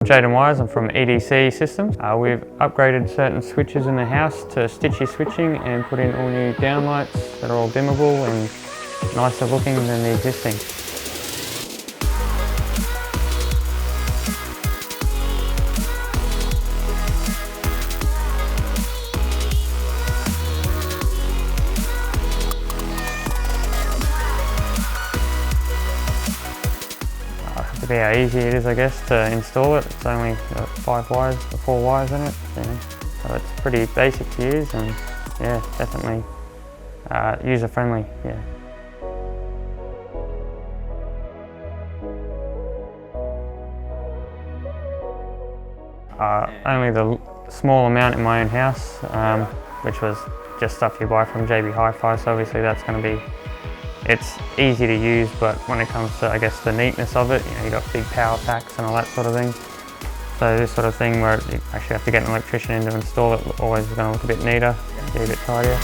Jaden Wise, I'm from EDC Systems. We've upgraded certain switches in the house to Stitchy switching and put in all new downlights that are all dimmable and nicer looking than the existing. To be how easy it is, I guess, to install it. It's only got 4 wires in it, so it's pretty basic to use and yeah, definitely user friendly. Yeah. Only the small amount in my own house, which was just stuff you buy from JB Hi-Fi, so obviously that's going to be, it's easy to use, but when it comes to, I guess, the neatness of it, you got big power packs and all that sort of thing. So this sort of thing where you actually have to get an electrician in to install it, always going to look a bit neater, be a bit tidier.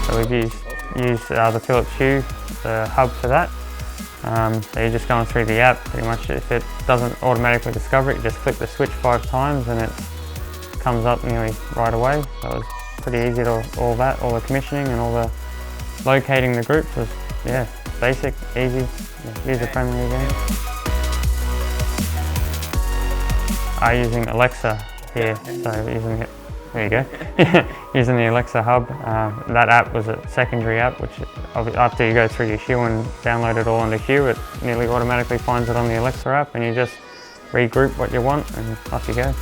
So we've used the Philips Hue, the hub for that. So you're just going through the app, pretty much. If it doesn't automatically discover it, you just click the switch 5 times and it comes up nearly right away. So it was pretty easy to all the commissioning and all the locating the groups was, yeah, basic, easy, user friendly again. I'm using Alexa here, so using it, there you go, using the Alexa hub. That app was a secondary app, which after you go through your Hue and download it all onto Hue, it nearly automatically finds it on the Alexa app and you just regroup what you want and off you go.